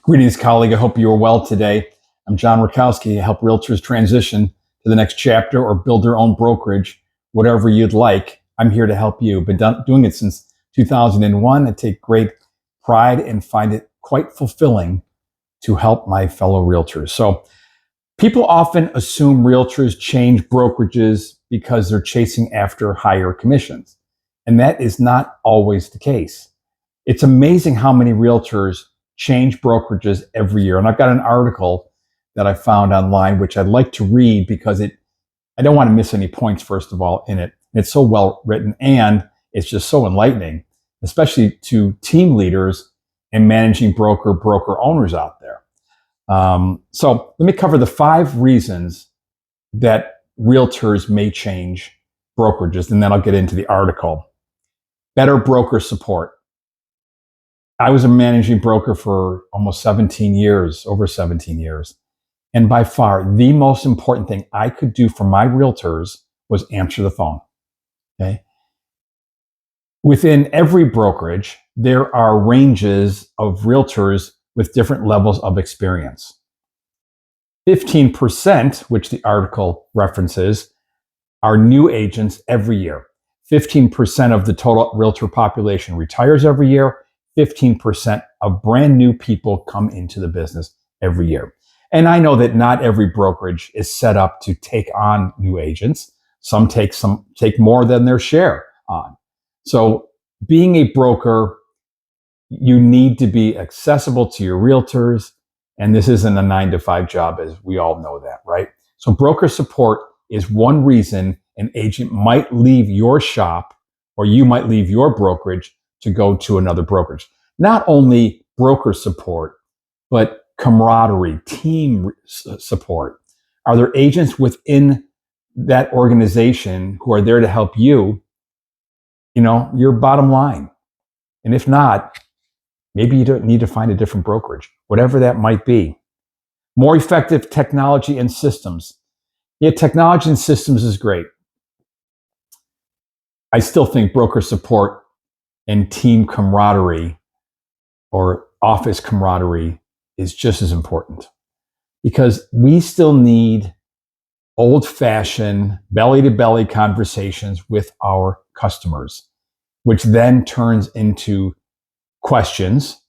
Greetings, colleague. I hope you are well today. I'm John Rurkowski. I help realtors transition to the next chapter or build their own brokerage, whatever you'd like. I'm here to help you. Been doing it since 2001. I take great pride and find it quite fulfilling to help my fellow realtors. So people often assume realtors change brokerages because they're chasing after higher commissions. And that is not always the case. It's amazing how many realtors change brokerages every year. And I've got an article that I found online, which I'd like to read because I don't want to miss any points, first of all, in it. It's so well written and it's just so enlightening, especially to team leaders and managing broker owners out there. So let me cover the 5 reasons that realtors may change brokerages, and then I'll get into the article. Better broker support. I was a managing broker for almost 17 years, over 17 years. And by far, the most important thing I could do for my realtors was answer the phone. Okay. Within every brokerage, there are ranges of realtors with different levels of experience. 15%, which the article references, are new agents every year. 15% of the total realtor population retires every year. 15% of brand new people come into the business every year. And I know that not every brokerage is set up to take on new agents. Some take more than their share on. So being a broker, you need to be accessible to your realtors. And this isn't a 9-to-5 job, as we all know that, right? So broker support is one reason an agent might leave your shop, or you might leave your brokerage to go to another brokerage. Not only broker support, but camaraderie, team support. Are there agents within that organization who are there to help you, your bottom line? And if not, maybe you don't need to find a different brokerage, whatever that might be. More effective technology and systems. Yeah, technology and systems is great. I still think broker support and team camaraderie or office camaraderie is just as important, because we still need old-fashioned belly-to-belly conversations with our customers, which then turns into questions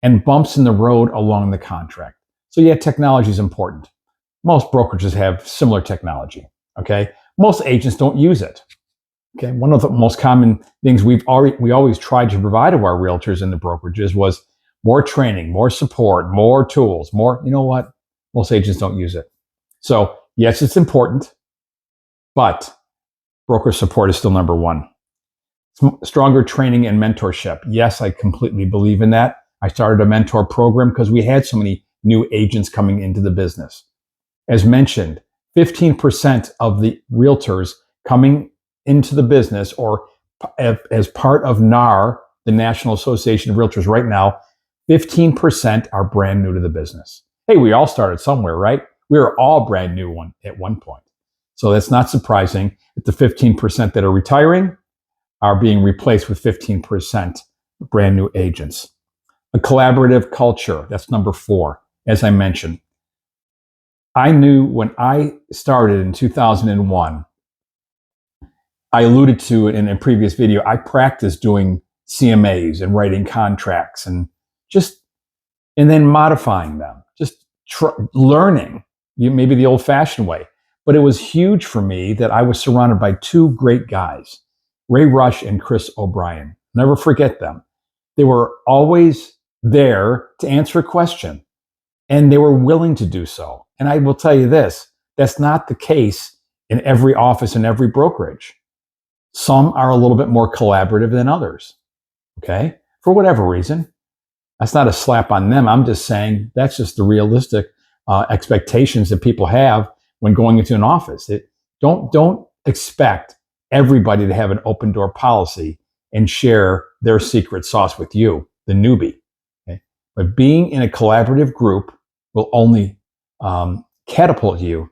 and bumps in the road along the contract. So yeah, technology is important. Most brokerages have similar technology, okay? Most agents don't use it. Okay, one of the most common things we always tried to provide to our realtors in the brokerages was more training, more support, more tools, more, you know what? Most agents don't use it. So yes, it's important, but broker support is still number one. Stronger training and mentorship. Yes, I completely believe in that. I started a mentor program because we had so many new agents coming into the business. As mentioned, 15% of the realtors coming into the business, or as part of NAR, the National Association of Realtors right now, 15% are brand new to the business. Hey, we all started somewhere, right? We were all brand new at one point. So that's not surprising that the 15% that are retiring are being replaced with 15% brand new agents. A collaborative culture, that's number 4, as I mentioned. I knew when I started in 2001, I alluded to it in a previous video, I practiced doing CMAs and writing contracts and then modifying them, just learning, maybe the old-fashioned way. But it was huge for me that I was surrounded by 2 great guys, Ray Rush and Chris O'Brien. Never forget them. They were always there to answer a question, and they were willing to do so. And I will tell you this, that's not the case in every office and every brokerage. Some are a little bit more collaborative than others, okay? For whatever reason. That's not a slap on them. I'm just saying that's just the realistic expectations that people have when going into an office. Don't expect everybody to have an open door policy and share their secret sauce with you, the newbie. Okay? But being in a collaborative group will only catapult you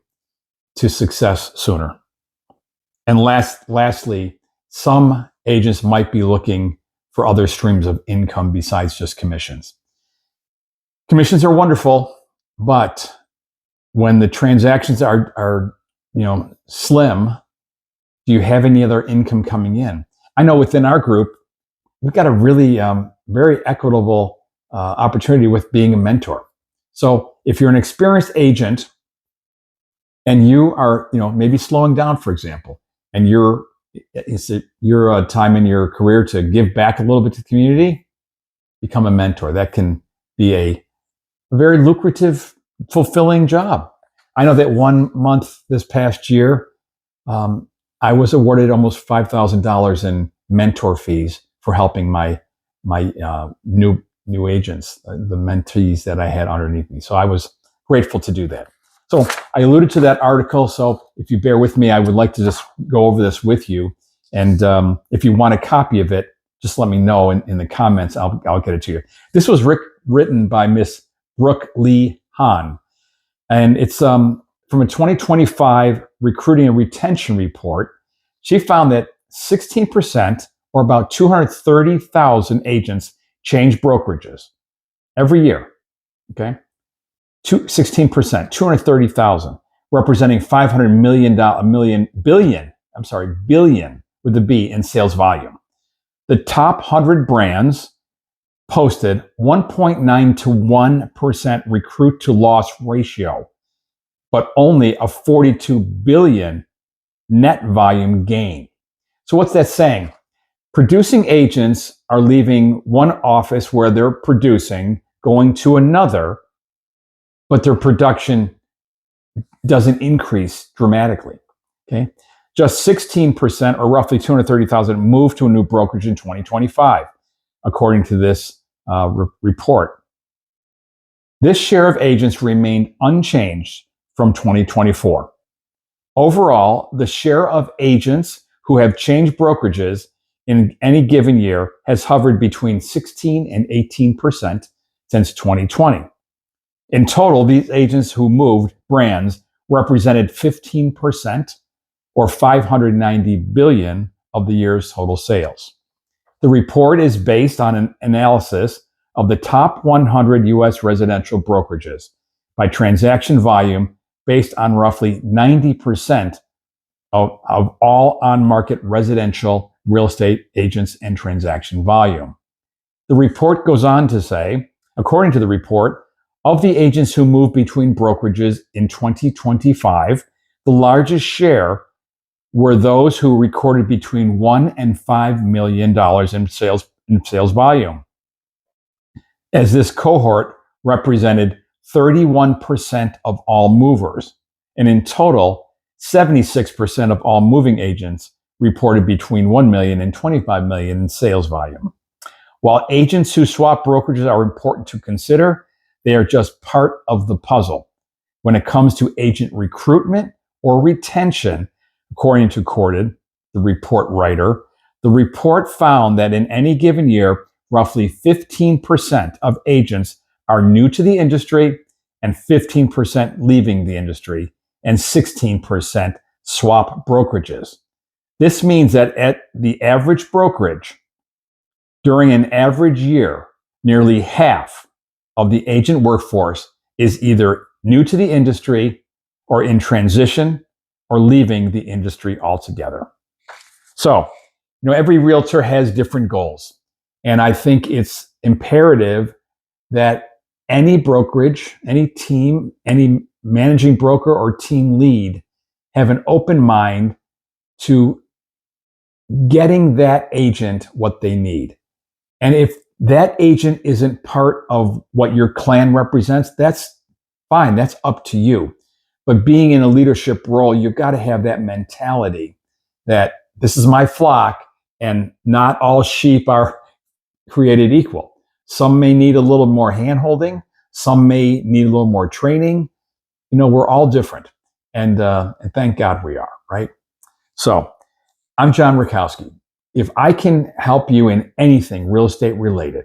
to success sooner. And lastly, some agents might be looking for other streams of income besides just commissions. Commissions are wonderful, but when the transactions are slim, do you have any other income coming in? I know within our group, we've got a really very equitable opportunity with being a mentor. So if you're an experienced agent and you are, maybe slowing down, for example, and it's your time in your career to give back a little bit to the community, become a mentor. That can be a very lucrative, fulfilling job. I know that 1 month this past year, I was awarded almost $5,000 in mentor fees for helping my new agents, the mentees that I had underneath me. So I was grateful to do that. So I alluded to that article. So if you bear with me, I would like to just go over this with you. And if you want a copy of it, just let me know in the comments. I'll get it to you. This was written by Miss Brooke Lee Hahn. And it's from a 2025 recruiting and retention report. She found that 16%, or about 230,000 agents, change brokerages every year. Okay, 16%, 230,000, representing billion with the B in sales volume. The top 100 brands posted 1.9 to 1% recruit to loss ratio, but only a 42 billion net volume gain. So what's that saying? Producing agents are leaving one office where they're producing, going to another, but their production doesn't increase dramatically. Okay, just 16%, or roughly 230,000, moved to a new brokerage in 2025, according to this report. This share of agents remained unchanged from 2024. Overall, the share of agents who have changed brokerages in any given year has hovered between 16 and 18% since 2020. In total, these agents who moved brands represented 15%, or 590 billion of the year's total sales. The report is based on an analysis of the top 100 U.S. residential brokerages by transaction volume, based on roughly 90% of all on-market residential real estate agents and transaction volume. The report goes on to say, according to the report, of the agents who moved between brokerages in 2025, the largest share were those who recorded between $1 and $5 million in sales volume, as this cohort represented 31% of all movers. And in total, 76% of all moving agents reported between $1 million and $25 million in sales volume. While agents who swap brokerages are important to consider, they are just part of the puzzle. When it comes to agent recruitment or retention, according to Corded, the report writer, the report found that in any given year, roughly 15% of agents are new to the industry and 15% leaving the industry, and 16% swap brokerages. This means that at the average brokerage, during an average year, nearly half of the agent workforce is either new to the industry or in transition or leaving the industry altogether. So, every realtor has different goals. And I think it's imperative that any brokerage, any team, any managing broker or team lead have an open mind to getting that agent what they need. And if that agent isn't part of what your clan represents, that's fine. That's up to you. But being in a leadership role, you've got to have that mentality that this is my flock and not all sheep are created equal. Some may need a little more hand-holding. Some may need a little more training. We're all different. And thank God we are, right? So I'm John Rurkowski. If I can help you in anything real estate related,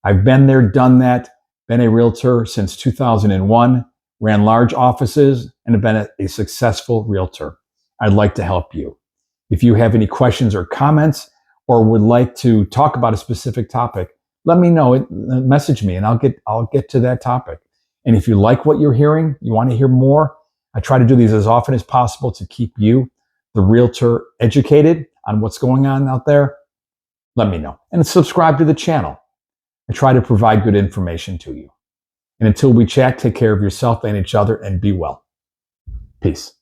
I've been there, done that, been a realtor since 2001, ran large offices, and have been a successful realtor. I'd like to help you. If you have any questions or comments, or would like to talk about a specific topic, let me know. Message me and I'll get to that topic. And if you like what you're hearing, you want to hear more, I try to do these as often as possible to keep you, the realtor, educated on what's going on out there. Let me know. And subscribe to the channel. I try to provide good information to you. And until we chat, take care of yourself and each other and be well. Peace.